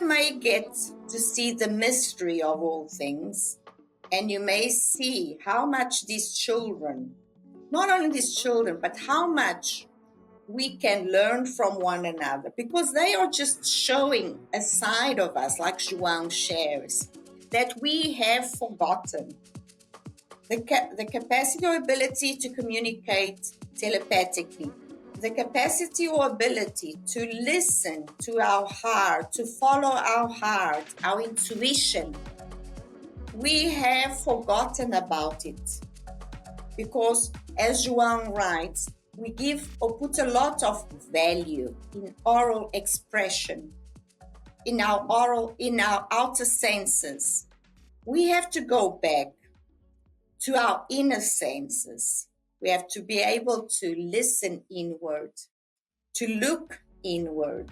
You may get to see the mystery of all things, and you may see how much these children, not only these children, but how much we can learn from one another, because they are just showing a side of us, like João shares, that we have forgotten. The capacity or ability to communicate telepathically, the capacity or ability to listen to our heart, to follow our heart, our intuition, we have forgotten about it. Because, as João writes, we give or put a lot of value in oral expression, in our outer senses. We have to go back to our inner senses. We have to be able to listen inward, to look inward.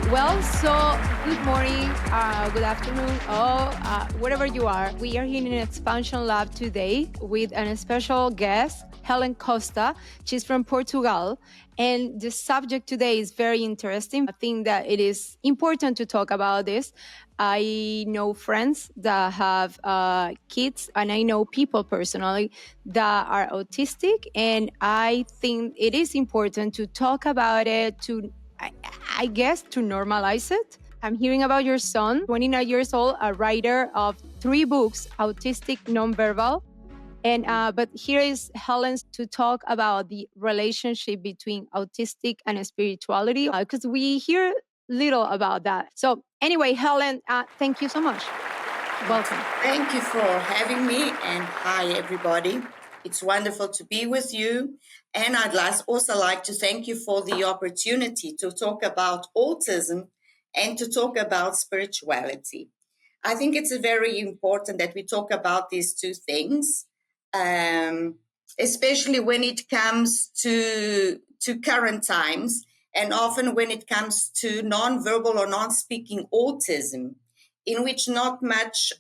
Well, so good morning, good afternoon, or wherever you are. We are here in an expansion lab today with a special guest, Helen Costa. She's from Portugal, and the subject today is very interesting. I think that it is important to talk about this. I know friends that have kids, and I know people personally that are autistic, and I think it is important to talk about it, I guess, to normalize it. I'm hearing about your son, 29 years old, a writer of 3 books, Autistic Nonverbal. And but here is Helen to talk about the relationship between autistic and spirituality, because we hear little about that. So anyway, Helen, thank you so much. Welcome. Thank you for having me, and hi everybody. It's wonderful to be with you. And I'd also like to thank you for the opportunity to talk about autism and to talk about spirituality. I think it's very important that we talk about these two things, especially when it comes to current times, and often when it comes to non-verbal or non-speaking autism, in which not much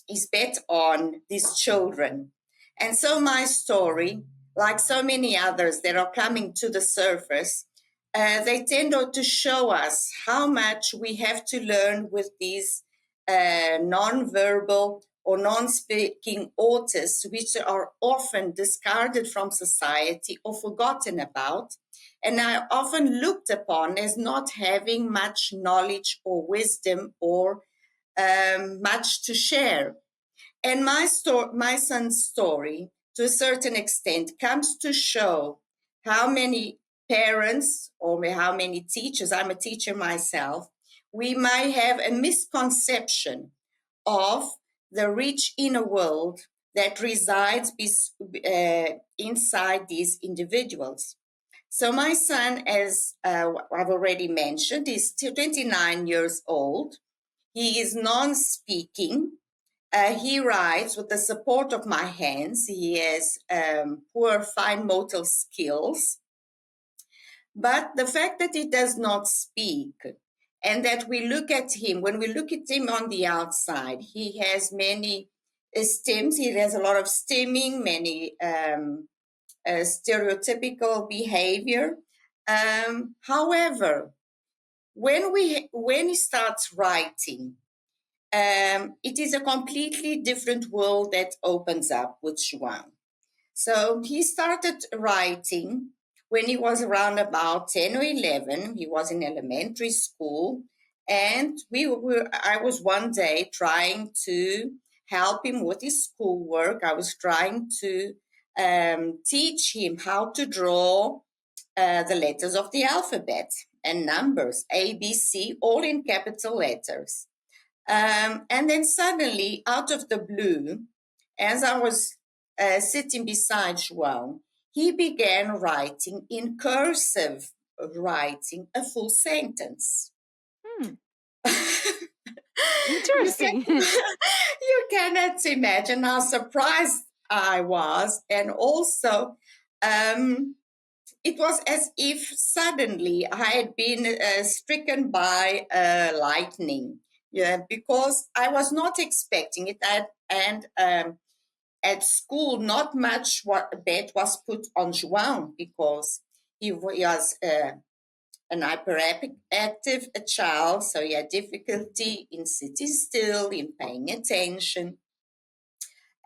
is bet on these children. And so my story, like so many others that are coming to the surface, they tend to show us how much we have to learn with these non-verbal or non-speaking autists, which are often discarded from society or forgotten about, and are often looked upon as not having much knowledge or wisdom or much to share. And my son's story, to a certain extent, comes to show how many parents or how many teachers, I'm a teacher myself, we might have a misconception of the rich inner world that resides inside these individuals. So my son, as I've already mentioned, is 29 years old. He is non-speaking. He writes with the support of my hands. He has poor fine motor skills. But the fact that he does not speak, and that we look at him, when we look at him on the outside, he has many stims. He has a lot of stimming, many stereotypical behavior. However, when he starts writing, it is a completely different world that opens up with João. So he started writing when he was around about 10 or 11. He was in elementary school, and I was one day trying to help him with his schoolwork. I was trying to teach him how to draw the letters of the alphabet and numbers, A, B, C, all in capital letters. And then suddenly, out of the blue, as I was sitting beside João, he began writing in cursive writing a full sentence. Interesting. You cannot imagine how surprised I was. And also, it was as if suddenly I had been stricken by lightning. Yeah, because I was not expecting it. At school, not much bet was put on João because he was an hyperactive child, so he had difficulty in sitting still, in paying attention.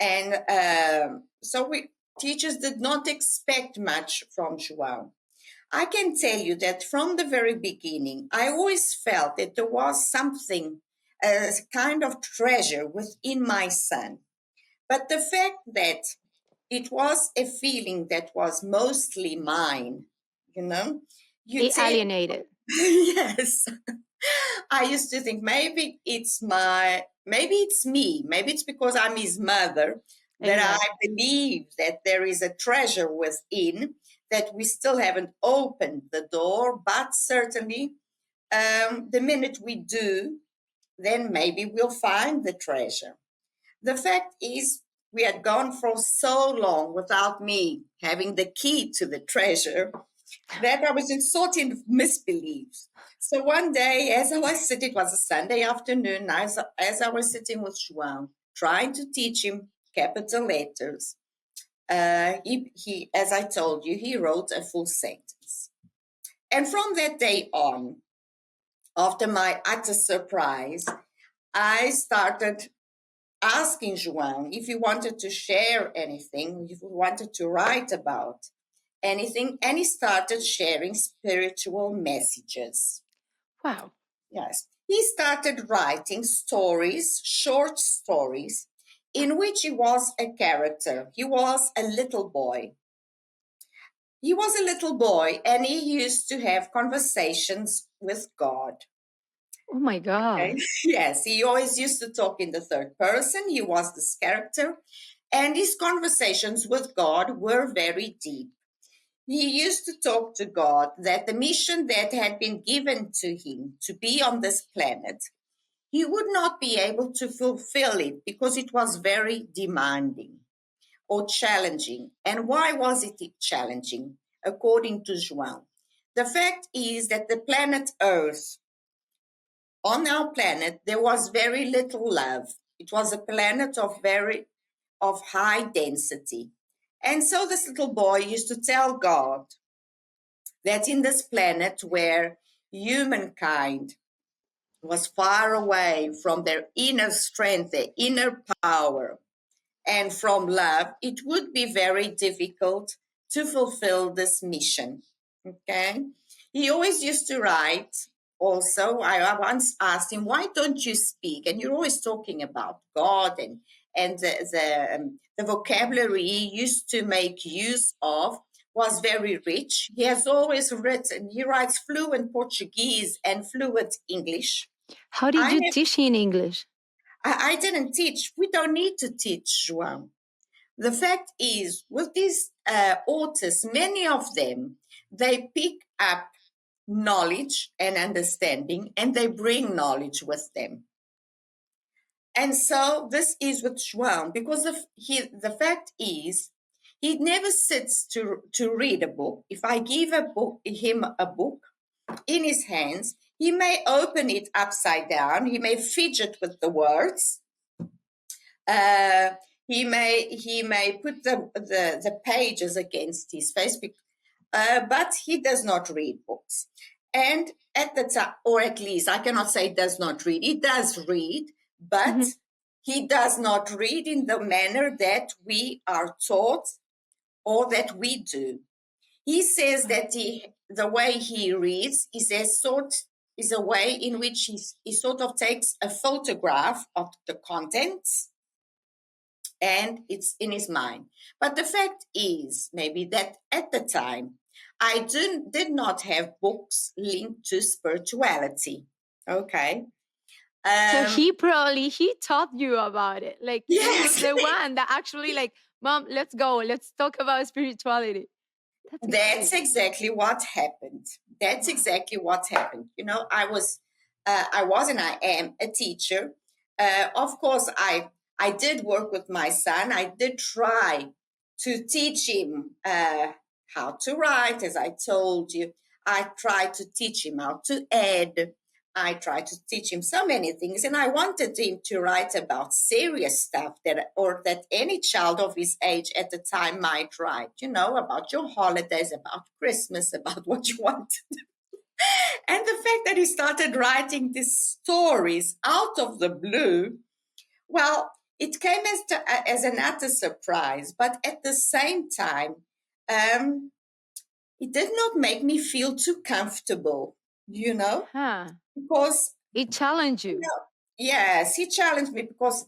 And so teachers did not expect much from João. I can tell you that from the very beginning, I always felt that there was something, a kind of treasure within my son. But the fact that it was a feeling that was mostly mine, you know, you take, Alienated. yes. I used to think maybe it's me, maybe it's because I'm his mother that Exactly. I believe that there is a treasure within that we still haven't opened the door, but certainly the minute we do, then maybe we'll find the treasure. The fact is, we had gone for so long without me having the key to the treasure that I was in sort of misbelief. So one day, as I was sitting, it was a Sunday afternoon, as I was sitting with João, trying to teach him capital letters, as I told you, he wrote a full sentence. And from that day on, after my utter surprise, I started asking João if he wanted to share anything, if he wanted to write about anything, and he started sharing spiritual messages. Wow. Yes. He started writing stories, short stories, in which he was a character. He was a little boy. He was a little boy, and he used to have conversations with God. Oh my God. Okay? Yes, he always used to talk in the third person. He was this character, and his conversations with God were very deep. He used to talk to God that the mission that had been given to him to be on this planet, he would not be able to fulfill it because it was very demanding or challenging. And why was it challenging, according to João? The fact is that the planet Earth, on our planet, there was very little love. It was a planet of high density. And so this little boy used to tell God that in this planet where humankind was far away from their inner strength, their inner power, and from love, it would be very difficult to fulfill this mission. Okay? He always used to write. Also, I once asked him, "Why don't you speak?" And you're always talking about God and the vocabulary he used to make use of was very rich. He has always written. He writes fluent Portuguese and fluent English. How did you teach in English? I didn't teach. We don't need to teach, João. The fact is, with these autists, many of them, they pick up knowledge and understanding, and they bring knowledge with them. And so this is with João, because the fact is, he never sits to read a book. If I give him a book in his hands, he may open it upside down. He may fidget with the words. He may put the pages against his face, but he does not read books. And at the time, or at least I cannot say does not read. He does read, but he does not read in the manner that we are taught or that we do. He says that the way he reads is a way in which he sort of takes a photograph of the contents and it's in his mind. But the fact is maybe that at the time, I did not have books linked to spirituality. Okay. So he taught you about it. Like he was Yes. the one that actually like, Mom, let's go. Let's talk about spirituality. That's exactly what happened. That's exactly what happened. You know, I was and I am a teacher. Of course, I did work with my son. I did try to teach him how to write, as I told you. I tried to teach him how to add. I tried to teach him so many things, and I wanted him to write about serious stuff that any child of his age at the time might write, about your holidays, about Christmas, about what you want. And the fact that he started writing these stories out of the blue, well, it came as an utter surprise, but at the same time, it did not make me feel too comfortable, because it challenged you. Yes, he challenged me because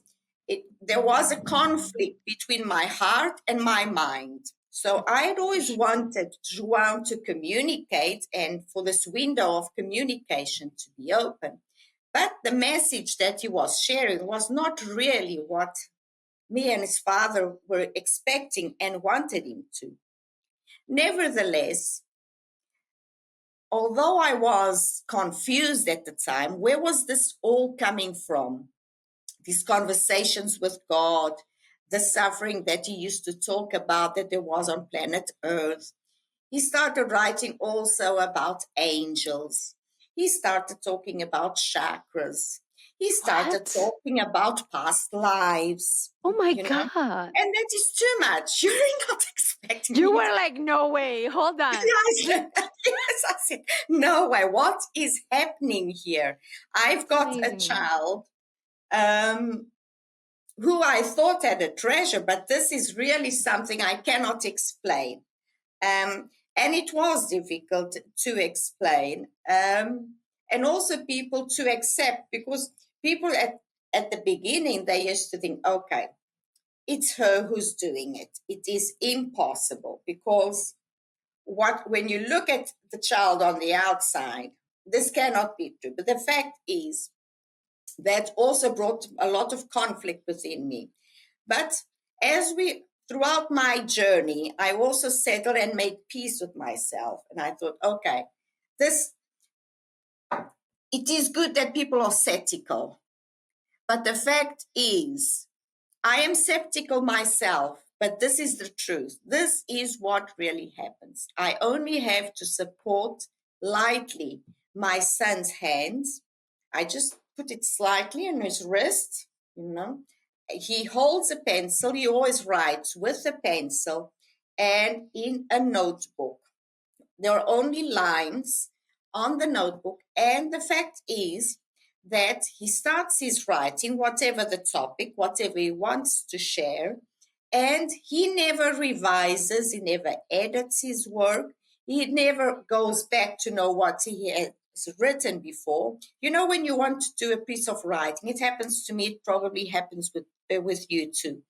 there was a conflict between my heart and my mind. So I had always wanted João to communicate and for this window of communication to be open. But the message that he was sharing was not really what me and his father were expecting and wanted him to. Nevertheless, although I was confused at the time, where was this all coming from? These conversations with God, the suffering that he used to talk about that there was on planet Earth. He started writing also about angels. He started talking about chakras. He started talking about past lives. Oh my God. And that is too much. You're not expecting You were like, no way, hold on. Yes, I said, no way. What is happening here? I've got a child who I thought had a treasure, but this is really something I cannot explain. And it was difficult to explain. And also people to accept, because people at the beginning, they used to think, okay, it's her who's doing it. It is impossible, because when you look at the child on the outside, this cannot be true. But the fact is, that also brought a lot of conflict within me. But throughout my journey, I also settled and made peace with myself. And I thought, okay, it is good that people are skeptical. But the fact is, I am skeptical myself, but this is the truth. This is what really happens. I only have to support lightly my son's hands. I just put it slightly on his wrist, He holds a pencil. He always writes with a pencil and in a notebook. There are only lines on the notebook. And the fact is that he starts his writing, whatever the topic, whatever he wants to share, and he never revises, he never edits his work, he never goes back to know what he has written before. When you want to do a piece of writing, it happens to me, it probably happens with you too.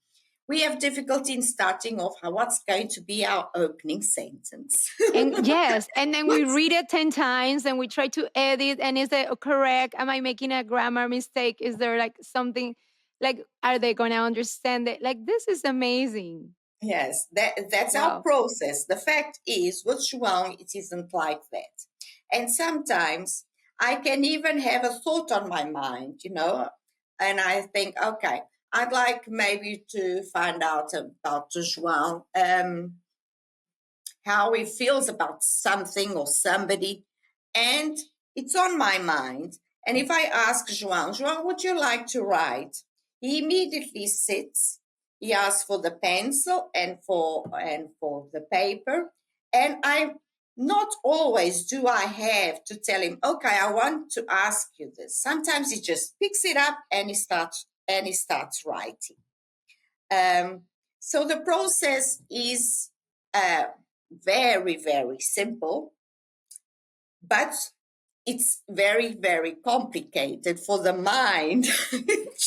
We have difficulty in starting off what's going to be our opening sentence. And yes, and then we read it 10 times and we try to edit, and is it correct? Am I making a grammar mistake? Is there like something, like, are they going to understand it? Like, this is amazing. Yes, that's our process. The fact is, with João, it isn't like that. And sometimes I can even have a thought on my mind, and I think, okay, I'd like maybe to find out about João, how he feels about something or somebody, and it's on my mind. And if I ask João, would you like to write? He immediately sits. He asks for the pencil and for the paper, and I not always do I have to tell him, okay, I want to ask you this. Sometimes he just picks it up and he starts writing. So the process is very, very simple, but it's very, very complicated for the mind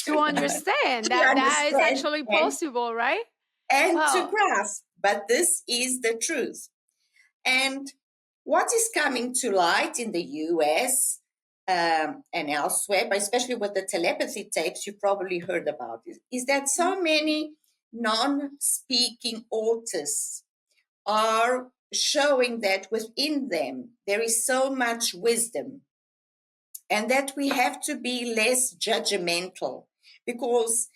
to understand. That is actually possible, right? And to grasp. But this is the truth. And what is coming to light in the US and elsewhere, but especially with the telepathy tapes you probably heard about, is that so many non-speaking autists are showing that within them there is so much wisdom, and that we have to be less judgmental, because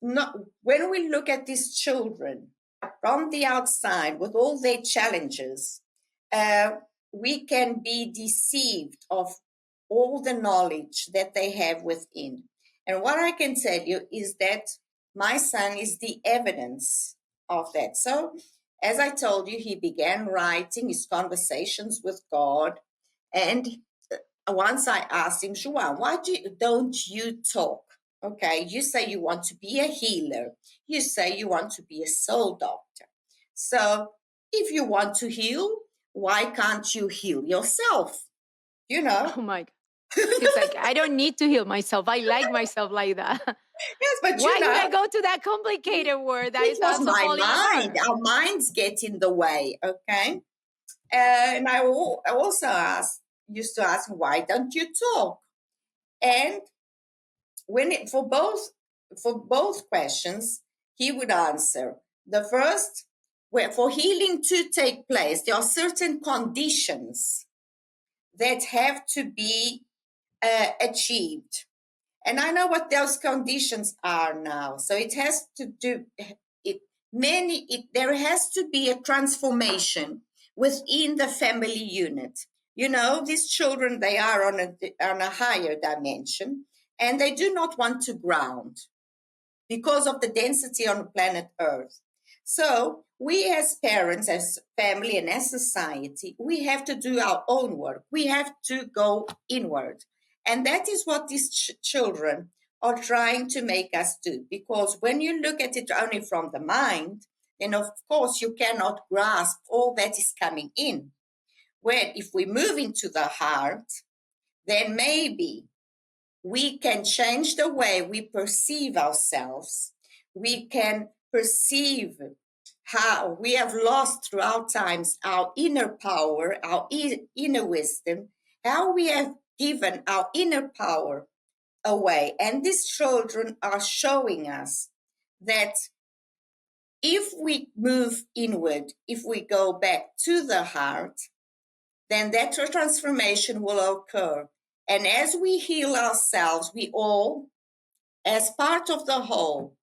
when we look at these children, from the outside, with all their challenges, we can be deceived of all the knowledge that they have within. And what I can tell you is that my son is the evidence of that. So, as I told you, he began writing his conversations with God. And once I asked him, João, why don't you talk? Okay, you say you want to be a healer. You say you want to be a soul doctor. So if you want to heal, why can't you heal yourself? You know? Oh my God. He's like, I don't need to heal myself. I like myself like that. Yes, but why would I go to that complicated word? That it is was also my falling mind. apart. Our minds get in the way, okay? And I also used to ask, why don't you talk? And for both questions, he would answer. The first, for healing to take place, there are certain conditions that have to be achieved. And I know what those conditions are now. So it has to do there has to be a transformation within the family unit. You know, these children, they are on a higher dimension, and they do not want to ground because of the density on planet Earth. So we as parents, as family, and as society, we have to do our own work. We have to go inward. And that is what these children are trying to make us do. Because when you look at it only from the mind, then of course you cannot grasp all that is coming in. Where if we move into the heart, then maybe we can change the way we perceive ourselves. We can perceive how we have lost throughout times our inner power, our inner wisdom, how we have given our inner power away. And these children are showing us that if we move inward, if we go back to the heart, then that transformation will occur. And as we heal ourselves, we all, as part of the whole,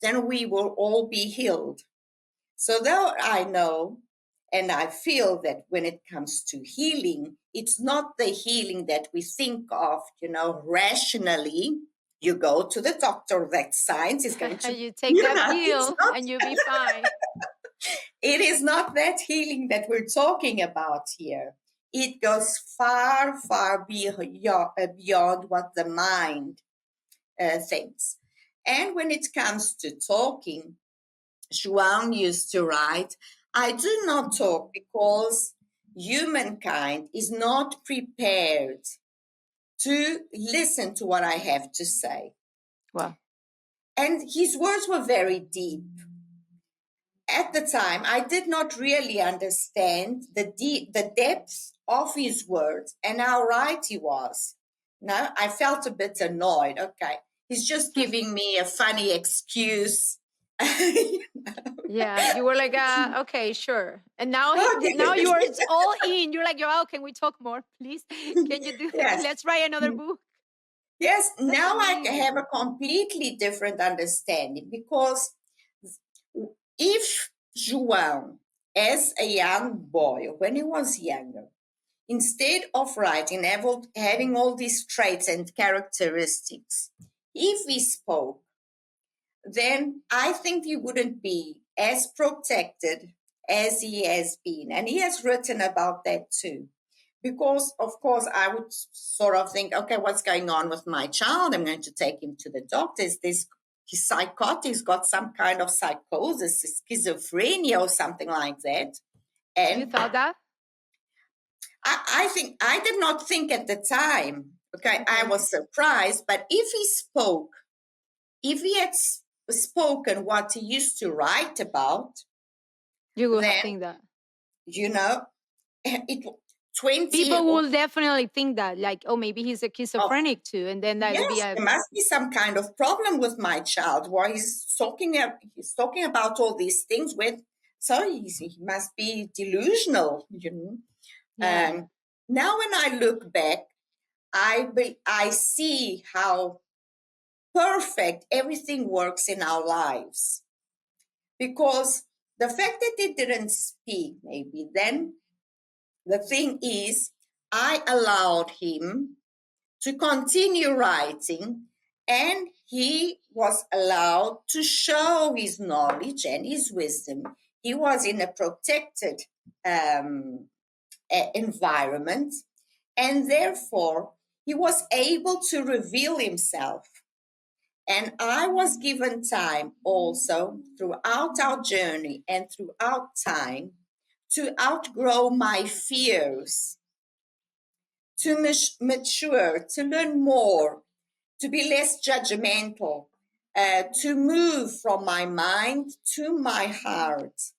then we will all be healed. So though I know and I feel that when it comes to healing, it's not the healing that we think of, rationally. You go to the doctor, that science is going to... you take that pill and you'll be fine. It is not that healing that we're talking about here. It goes far, far beyond what the mind thinks. And when it comes to talking, João used to write, I do not talk because humankind is not prepared to listen to what I have to say. Wow. And his words were very deep. At the time, I did not really understand the depth of his words and how right he was. No, I felt a bit annoyed. Okay, he's just giving me a funny excuse. Yeah, you were like, okay, sure. And now, now you are all in. You're like, João, can we talk more, please? Can you do? Yes. Let's write another book. Yes. Now I have a completely different understanding, because if João, as a young boy, when he was younger, instead of writing, having all these traits and characteristics, if he spoke, then I think he wouldn't be as protected as he has been. And he has written about that too. Because, of course, I would sort of think, okay, what's going on with my child? I'm going to take him to the doctor. He's psychotic, he's got some kind of psychosis, schizophrenia or something like that. And you thought that? I think I did not think at the time. Okay, I was surprised. But if he had spoken what he used to write about, you would then, think that. It 20 people will definitely think that, like, oh, maybe he's a schizophrenic too, and then that would be there must be some kind of problem with my child. Why he's talking about all these things so he must be delusional, Yeah. Now when I look back, I see how perfect everything works in our lives, because The fact that he didn't speak, maybe then the thing is, I allowed him to continue writing, and he was allowed to show his knowledge and his wisdom. He was in a protected environment, and therefore he was able to reveal himself. And I was given time also throughout our journey and throughout time to outgrow my fears, to mature, to learn more, to be less judgmental, to move from my mind to my heart.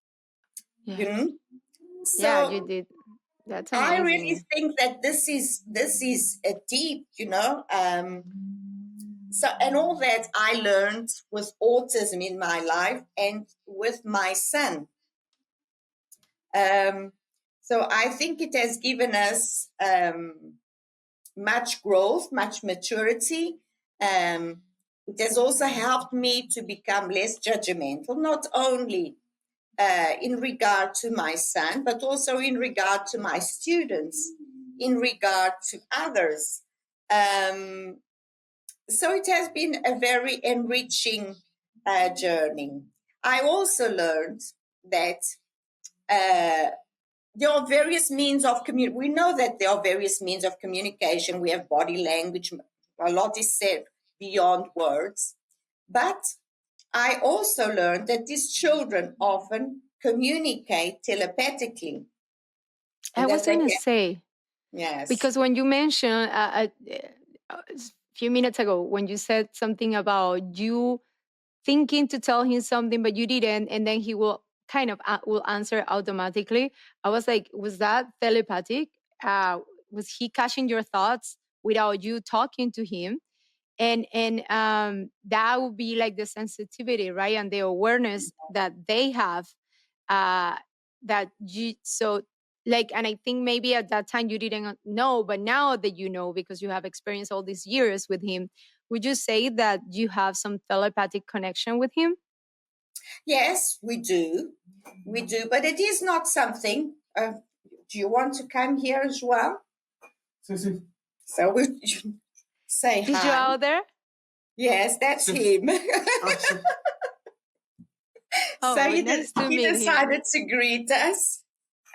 Yeah. You know? Yeah, you did. That's amazing. I really think that this is a deep, so, and all that I learned with autism in my life and with my son. So I think it has given us much growth, much maturity. It has also helped me to become less judgmental, not only in regard to my son, but also in regard to my students, in regard to others. So it has been a very enriching journey. I also learned that there are various means of communication. We know that there are various means of communication. We have body language. A lot is said beyond words. But I also learned that these children often communicate telepathically. I was going to say, yes, because when you mentioned a few minutes ago, when you said something about you thinking to tell him something, but you didn't, and then he will kind of will answer automatically. I was like, was that telepathic? Was he catching your thoughts without you talking to him? And that would be like the sensitivity, right, and the awareness that they have. That you so like, and I think maybe at that time you didn't know, but now that you know, because you have experienced all these years with him, would you say that you have some telepathic connection with him? Yes, we do. We do, but it is not something. Do you want to come here, João? Sí. So we say Is hi. João there? Yes, that's him. Oh, so he decided to greet us.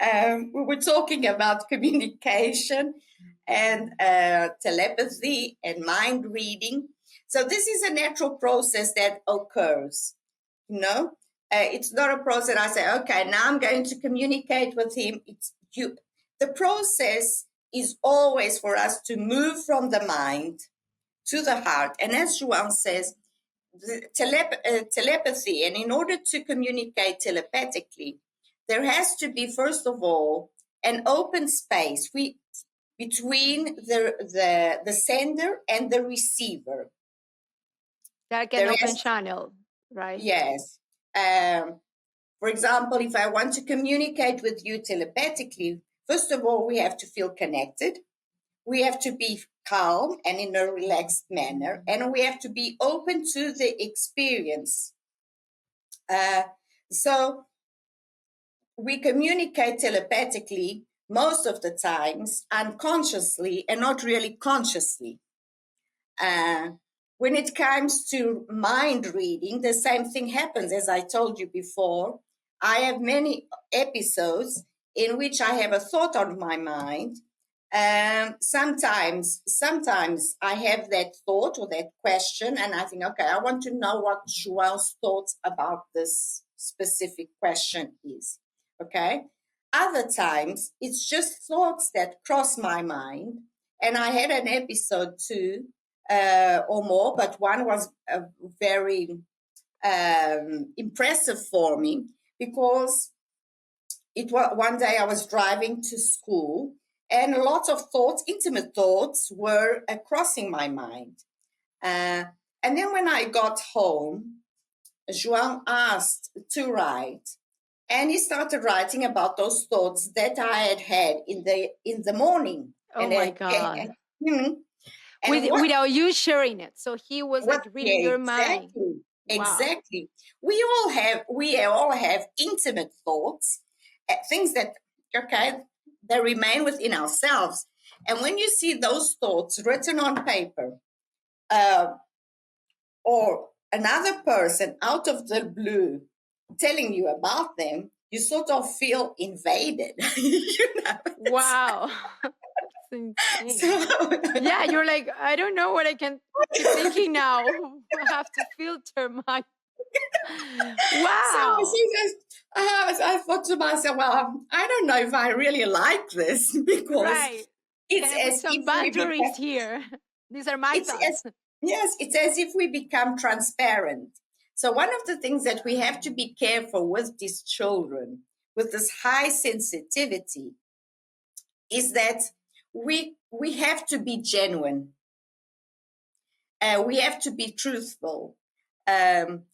We were talking about communication and telepathy and mind reading. So this is a natural process that occurs. It's not a process I say, okay, now I'm going to communicate with him. The process is always for us to move from the mind to the heart. And as João says, telepathy, and in order to communicate telepathically, there has to be, first of all, an open space between the sender and the receiver. Like an open channel, right? Yes. For example, if I want to communicate with you telepathically, first of all, we have to feel connected. We have to be calm and in a relaxed manner, and we have to be open to the experience. So we communicate telepathically most of the times unconsciously and not really consciously. When it comes to mind reading, the same thing happens. As I told you before, I have many episodes in which I have a thought on my mind. Sometimes I have that thought or that question, and I think, okay, I want to know what João's thoughts about this specific question is. Okay. Other times, it's just thoughts that cross my mind. And I had an episode too, or more, but one was very impressive for me because it was one day I was driving to school and lots of thoughts, intimate thoughts, were crossing my mind. And then when I got home, João asked to write, and he started writing about those thoughts that I had in the morning. Oh my God! And without you sharing it, so he was like reading your exactly. mind. Exactly. We all have intimate thoughts, things that, okay, they remain within ourselves. And when you see those thoughts written on paper, uh, or another person out of the blue telling you about them, you sort of feel invaded. Wow. That's insane. So, Yeah, you're like, I don't know what I can keep thinking now. I have to filter my. Wow. I thought to myself, well, I don't know if I really like this because Right. it's Can I put as some if we boundaries become, here? These are my it's thoughts. as, yes, it's as if we become transparent. So one of the things that we have to be careful with these children, with this high sensitivity, is that we have to be genuine. We have to be truthful. Um,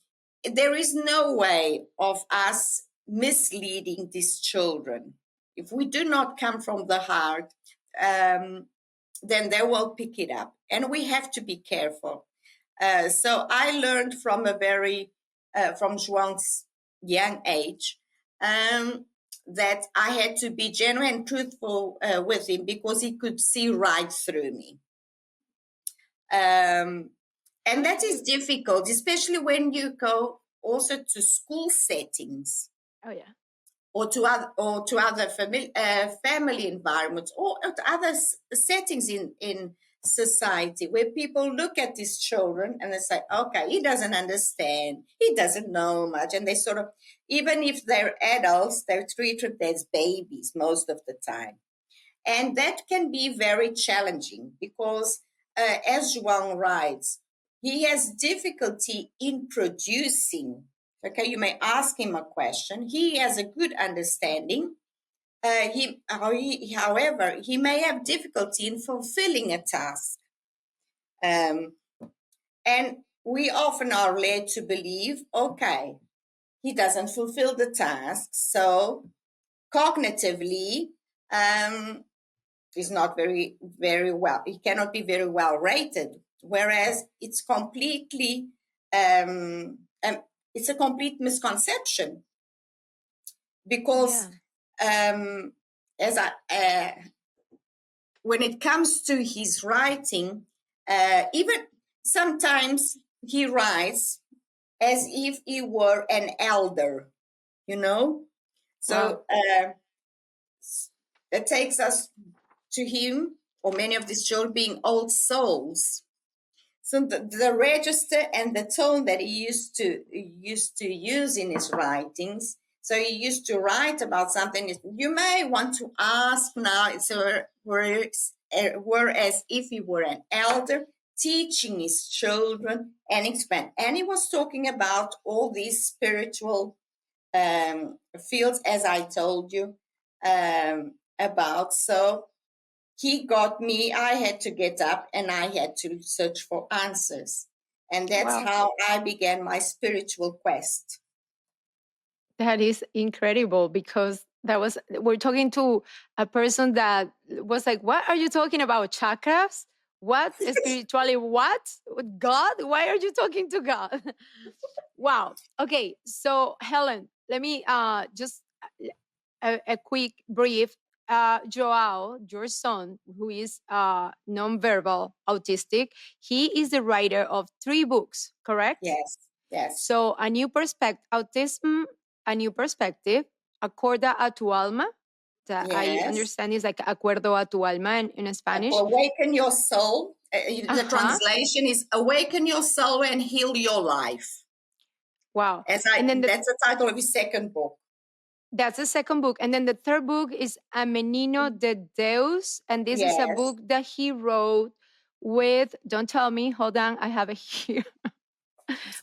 there is no way of us misleading these children. If we do not come from the heart, then they will pick it up. And we have to be careful. So I learned from from João's young age, that I had to be genuine and truthful with him because he could see right through me. And that is difficult, especially when you go also to school settings. Oh, yeah. Or to other family environments, or to other settings in society, where people look at these children and they say, okay, he doesn't understand, he doesn't know much, and they sort of, even if they're adults, they're treated as babies most of the time. And that can be very challenging because, as João writes, he has difficulty in producing. Okay, you may ask him a question. He has a good understanding. However, he may have difficulty in fulfilling a task. And we often are led to believe, okay, he doesn't fulfill the task, so cognitively, is not very well. It cannot be very well rated. Whereas it's completely, it's a complete misconception because, as when it comes to his writing, even sometimes he writes as if he were an elder, you know. So that takes us to him, or many of these children, being old souls. So the register and the tone that he used to use in his writings. So he used to write about something. You may want to ask now. It's whereas if he were an elder teaching his children and expand, and he was talking about all these spiritual fields, as I told you about. So he got me, I had to get up and I had to search for answers. And that's how I began my spiritual quest. That is incredible, because we're talking to a person that was like, what are you talking about? Chakras? What? Spirituality? What? God? Why are you talking to God? Wow. Okay. So Helen, let me just a quick brief. João, your son, who is nonverbal autistic, he is the writer of 3 books, correct? Yes. Yes. So, A New Perspective, Autism, A New Perspective, Acorda a tu alma, that I understand is like Acuerdo a tu alma in Spanish. Awaken your soul. The translation is Awaken your soul and heal your life. Wow. That's the title of his second book. That's the second book. And then the third book is A Menino de Deus. And this is a book that he wrote with, don't tell me, hold on, I have it here,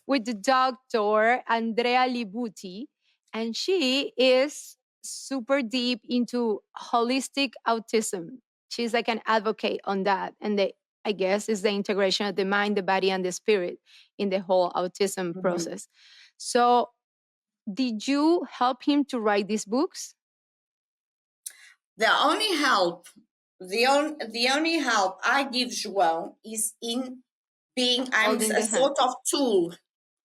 with the doctor Andrea Libuti. And she is super deep into holistic autism. She's like an advocate on that. And I guess is the integration of the mind, the body, and the spirit in the whole autism process. So did you help him to write these books? The only help I give João is in being a sort of tool.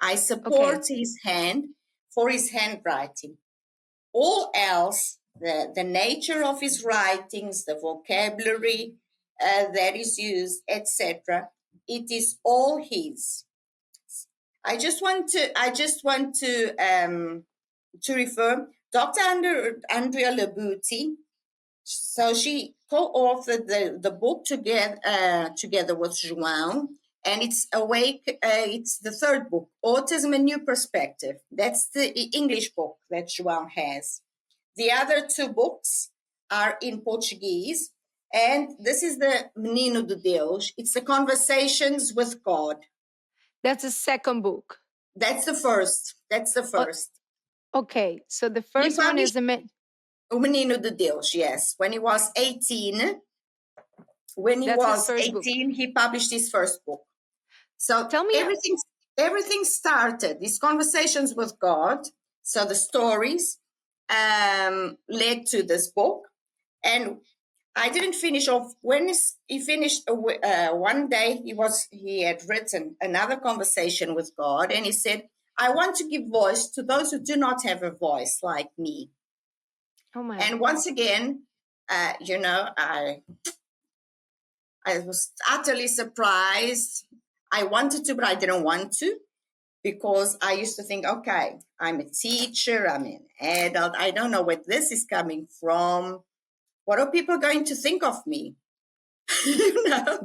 I support his hand for his handwriting. All else, the nature of his writings, the vocabulary that is used, etc., it is all his. I just want to refer Dr. Andrea Labuti. So she co-authored the book together with João, and it's Awake. It's the third book, Autism and New Perspective. That's the English book that João has. The other two books are in Portuguese, and this is the Menino de Deus. It's the Conversations with God. That's the second book. That's the first. Okay, so the first one is the O Menino de Deus, yes. When he was 18, he published his first book. So tell me, everything started, these conversations with God. So the stories led to this book. And I didn't finish off. When he finished, one day he had written another conversation with God, and he said, I want to give voice to those who do not have a voice like me. Oh my. And once again, I was utterly surprised. I wanted to, but I didn't want to, because I used to think, okay, I'm a teacher, I'm an adult, I don't know where this is coming from. What are people going to think of me?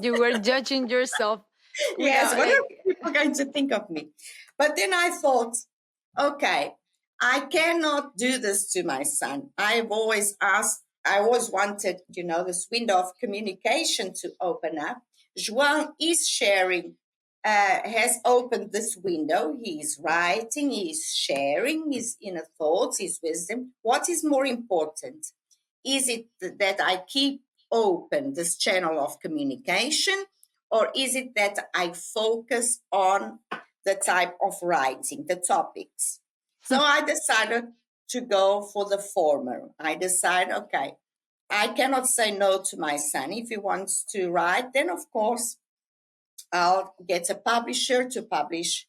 You were judging yourself. Yes, what are people going to think of me? But then I thought, okay, I cannot do this to my son. I always wanted, this window of communication to open up. João is sharing, has opened this window. He's writing, he's sharing his inner thoughts, his wisdom. What is more important? Is it that I keep open this channel of communication, or is it that I focus on the type of writing, the topics? So I decided to go for the former. I decided, okay, I cannot say no to my son. If he wants to write, then of course I'll get a publisher to publish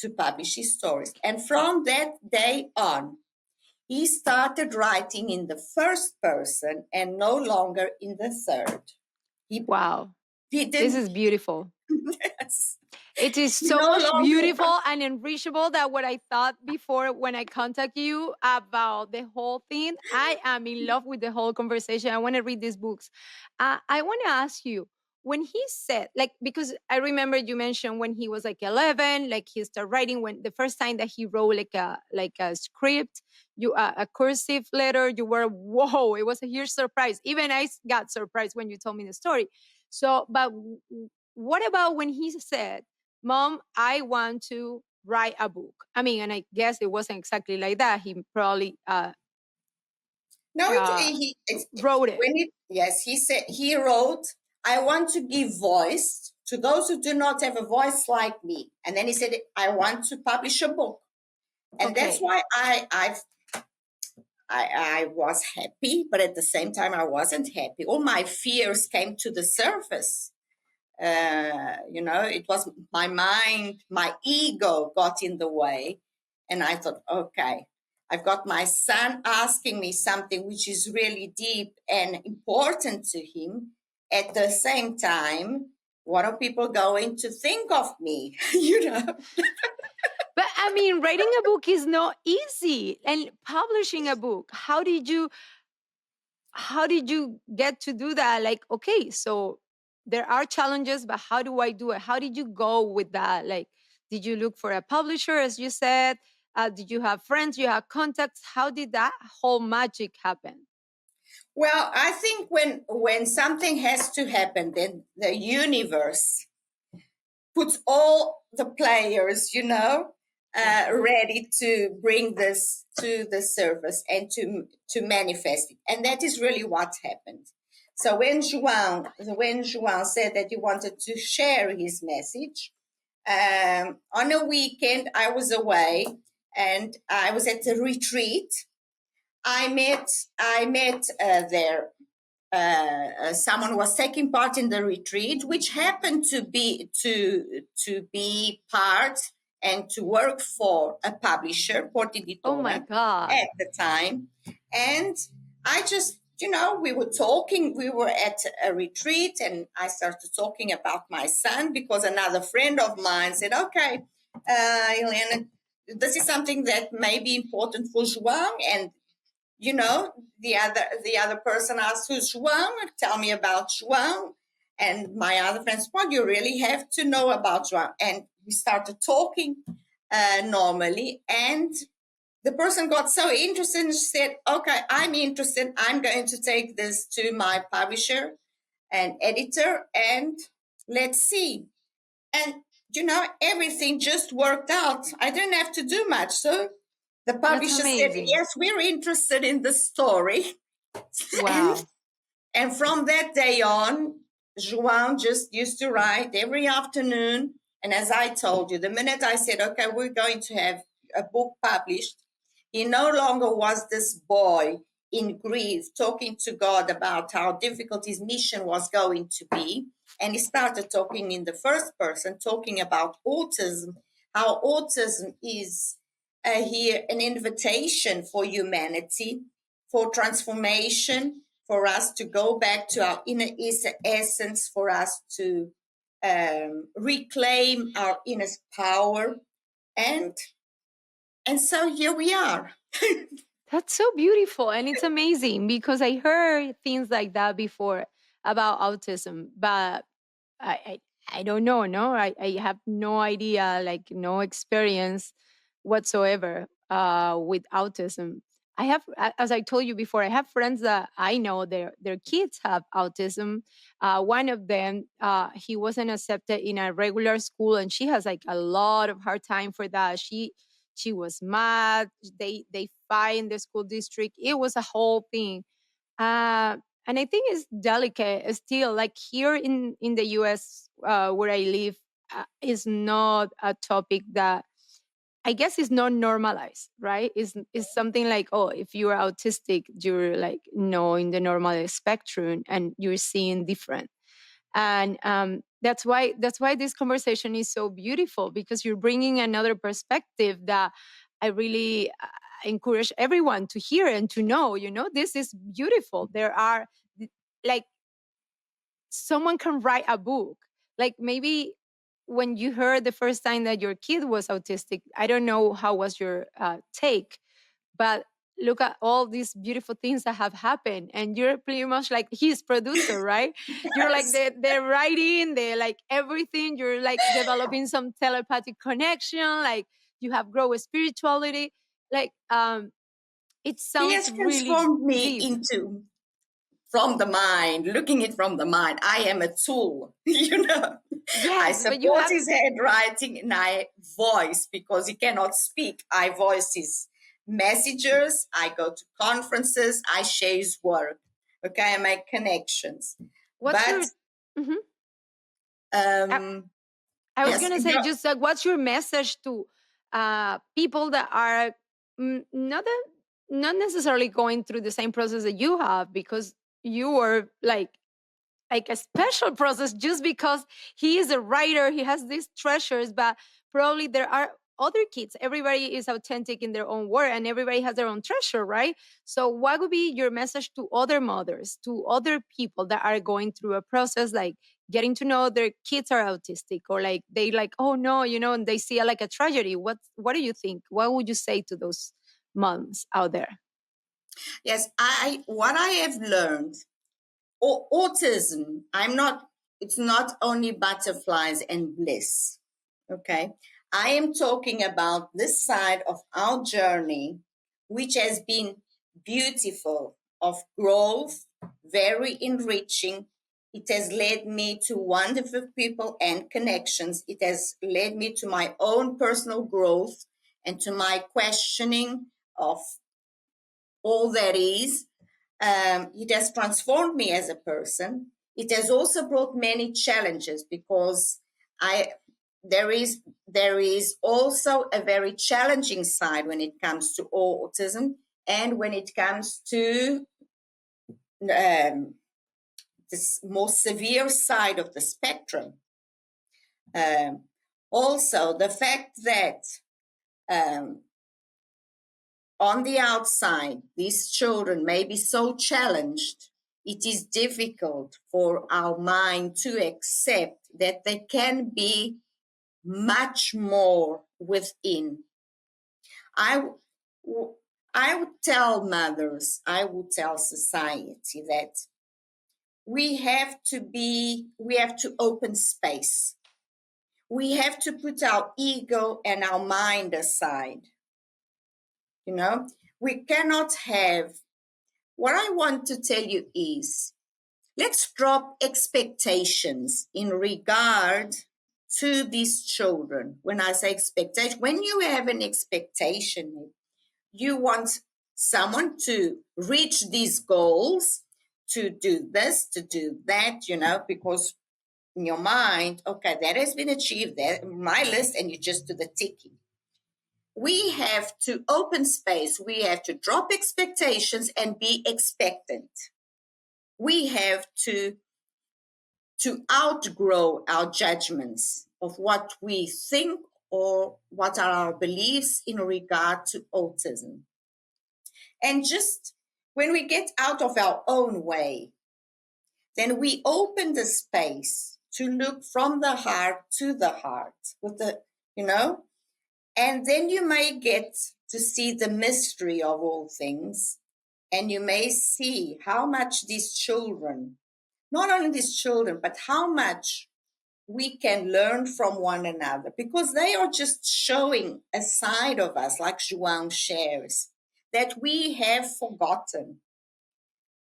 his stories. And from that day on, he started writing in the first person and no longer in the third. Wow. This is beautiful. Yes. It is so much beautiful and enrichable than what I thought before when I contacted you about the whole thing. I am in love with the whole conversation. I want to read these books. I want to ask you, when he said, because I remember you mentioned when he was 11, he started writing, when the first time that he wrote a script, a cursive letter, you were, whoa, it was a huge surprise. Even I got surprised when you told me the story. So, but what about when he said, Mom, I want to write a book? I mean, and I guess it wasn't exactly like that. He probably wrote it. He said, he wrote, I want to give voice to those who do not have a voice like me. And then he said, I want to publish a book. And that's why I was happy, but at the same time, I wasn't happy. All my fears came to the surface. It was my mind, my ego got in the way. And I thought, okay, I've got my son asking me something which is really deep and important to him. At the same time, what are people going to think of me? But I mean, writing a book is not easy, and publishing a book, how did you get to do that? Okay, so there are challenges, but how do I do it? How did you go with that? Did you look for a publisher, as you said? Did you have friends? You have contacts? How did that whole magic happen? Well, I think when something has to happen, then the universe puts all the players, ready to bring this to the surface and to manifest it. And that is really what happened. So when João said that he wanted to share his message, on a weekend I was away and I was at a retreat. I met there someone was taking part in the retreat, which happened to be part and to work for a publisher, Porta Oh my Editora, God. at the time. And I just, we were talking, we were at a retreat, and I started talking about my son because another friend of mine said, okay, Helena, this is something that may be important for João. And the other person asked, who's João? Tell me about João. And my other friends, well, you really have to know about João. And we started talking normally. And the person got so interested and said, okay, I'm interested. I'm going to take this to my publisher and editor, and let's see. And, everything just worked out. I didn't have to do much. So the That's publisher said, amazing. yes, we're interested in the story. Wow. And from that day on, João just used to write every afternoon. And as I told you, the minute I said, okay, we're going to have a book published, he no longer was this boy in grief talking to God about how difficult his mission was going to be. And he started talking in the first person, talking about autism, how autism is here an invitation for humanity, for transformation, for us to go back to our inner essence, for us to reclaim our inner power, and so here we are. That's so beautiful. And it's amazing because I heard things like that before about autism, but I, I don't know. No, I have no idea, like no experience whatsoever with autism. I have, as I told you before, I have friends that I know their kids have autism. One of them, he wasn't accepted in a regular school, and she has like a lot of hard time for that. She was mad. They fight in the school district. It was a whole thing. And I think it's delicate still. Like here in the U.S. Where I live, is not a topic that I guess is not normalized, right? Is something like, oh, if you're autistic, you're like no in the normal spectrum, and you're seeing different. And that's why this conversation is so beautiful, because you're bringing another perspective that I really encourage everyone to hear and to know. This is beautiful. There are, like, someone can write a book. Like, maybe when you heard the first time that your kid was autistic, I don't know how was your take, but look at all these beautiful things that have happened, and you're pretty much like his producer, right? You're like Yes. the writing, the like everything. You're like developing some telepathic connection, like you have grow spirituality, like it He sounds has really transformed me deep. into, from the mind, looking it from the mind. I am a tool, I Yes, but you support have, his handwriting and I voice, because he cannot speak. I voice his messages. I go to conferences. I share his work. Okay, I make connections. what's But your Mhm. I, um, I was yes, gonna say, just like, what's your message to people that are not necessarily going through the same process that you have, because you are like a special process, just because he is a writer, he has these treasures, but probably there are other kids. Everybody is authentic in their own way, and everybody has their own treasure, right? So what would be your message to other mothers, to other people that are going through a process, like getting to know their kids are autistic, or like they like, oh no, and they see it like a tragedy? What do you think? What would you say to those moms out there? yes, what I have learned, autism, it's not only butterflies and bliss. Okay. I am talking about this side of our journey, which has been beautiful, of growth, very enriching. It has led me to wonderful people and connections. It has led me to my own personal growth and to my questioning of all that is. It has transformed me as a person. It has also brought many challenges, because I there is also a very challenging side when it comes to autism, and when it comes to this more severe side of the spectrum. Um, Also, the fact that on the outside, these children may be so challenged, it is difficult for our mind to accept that they can be much more within. I would tell mothers, I would tell society that we have to open space. We have to put our ego and our mind aside. You know, we cannot have, what I want to tell you is, let's drop expectations in regard to these children. When I say expectation, when you have an expectation, you want someone to reach these goals, to do this, to do that, because in your mind, okay, that has been achieved, that my list, and you just do the ticking. We have to open space. We have to drop expectations and be expectant. We have to outgrow our judgments of what we think or what are our beliefs in regard to autism. And just when we get out of our own way, then we open the space to look from the heart to the heart with and then you may get to see the mystery of all things, and you may see how much these children, not only these children, but how much we can learn from one another, because they are just showing a side of us, like João shares, that we have forgotten.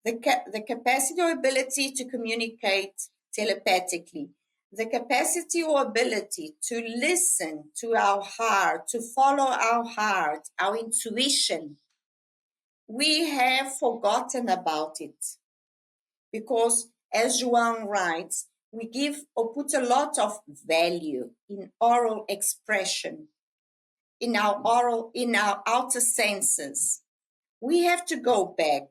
The capacity or ability to communicate telepathically, the capacity or ability to listen to our heart, to follow our heart, our intuition, we have forgotten about it. Because as João writes, we give or put a lot of value in oral expression, in our outer senses. We have to go back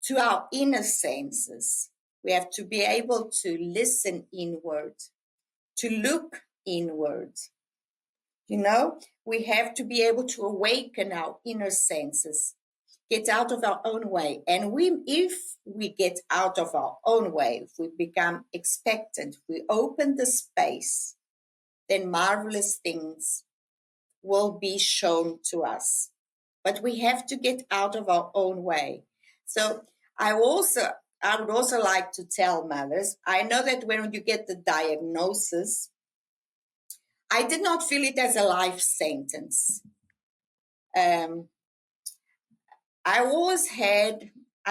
to our inner senses. We have to be able to listen inward, to look inward. We have to be able to awaken our inner senses, get out of our own way. And if we get out of our own way, if we become expectant, we open the space, then marvelous things will be shown to us. But we have to get out of our own way. So I would also like to tell mothers, I know that when you get the diagnosis, I did not feel it as a life sentence. I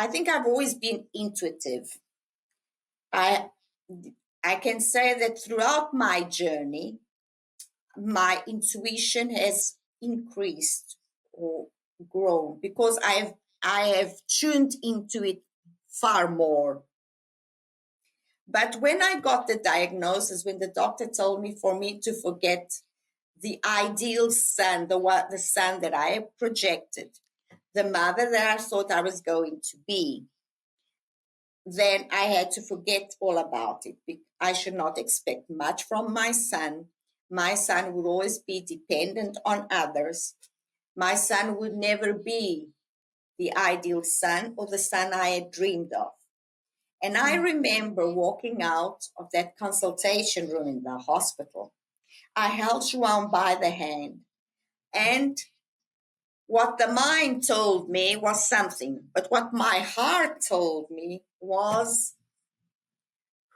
think I've always been intuitive. I can say that throughout my journey, my intuition has increased or grown because I have tuned into it far more. But when I got the diagnosis, when the doctor told me for me to forget the ideal son, the son that I projected, the mother that I thought I was going to be, then I had to forget all about it. I should not expect much from my son. My son would always be dependent on others. My son would never be the ideal son or the son I had dreamed of. And I remember walking out of that consultation room in the hospital. I held João by the hand. And what the mind told me was something, but what my heart told me was,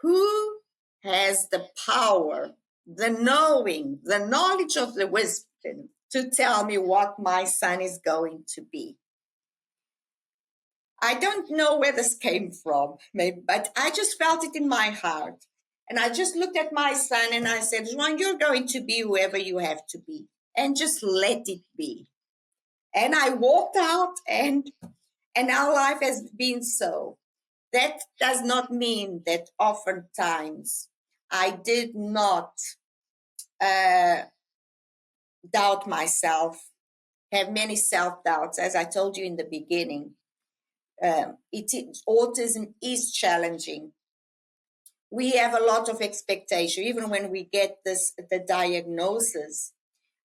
who has the power, the knowing, the knowledge of the wisdom to tell me what my son is going to be? I don't know where this came from, but I just felt it in my heart. And I just looked at my son and I said, João, you're going to be whoever you have to be, and just let it be. And I walked out, and our life has been so. That does not mean that oftentimes I did not doubt myself, have many self-doubts, as I told you in the beginning. Autism is challenging. we have a lot of expectation. Even when we get the diagnosis,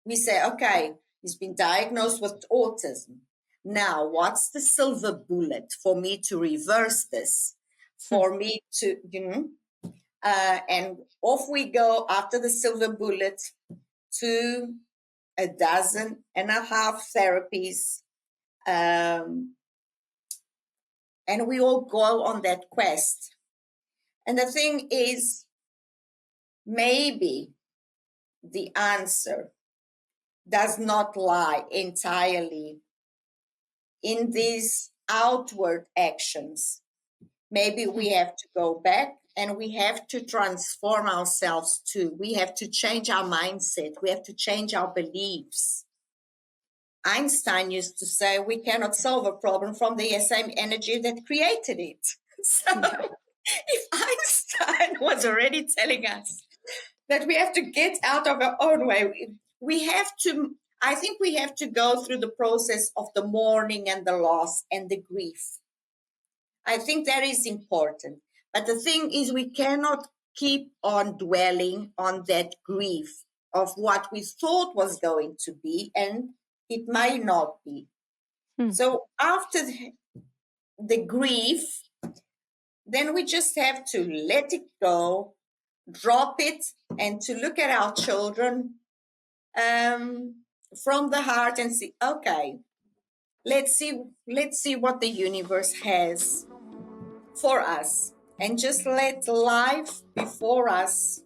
we say, okay, he's been diagnosed with autism. Now, what's the silver bullet for me to reverse this? For me to, and off we go after the silver bullet to 12.5 therapies. And we all go on that quest. And the thing is, maybe the answer does not lie entirely in these outward actions. Maybe we have to go back and we have to transform ourselves too. We have to change our mindset. We have to change our beliefs. Einstein used to say we cannot solve a problem from the same energy that created it. So if Einstein was already telling us that we have to get out of our own way, we have to, I think we have to go through the process of the mourning and the loss and the grief. I think that is important. But the thing is, we cannot keep on dwelling on that grief of what we thought was going to be, and it might not be. So after the grief, then we just have to let it go, drop it, and to look at our children from the heart and see, okay, let's see what the universe has for us, and just let life before us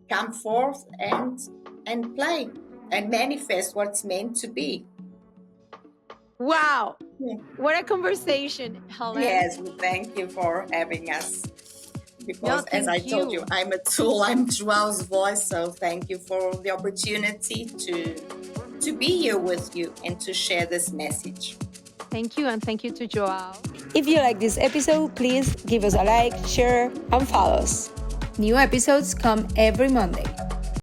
come forth and play and manifest what's meant to be. Wow. What a conversation, Helen. Yes, thank you for having us. Because as I told you, I'm a tool, I'm João's voice, so thank you for the opportunity to be here with you and to share this message. Thank you, and thank you to João. If you like this episode, please give us a like, share, and follow us. New episodes come every Monday.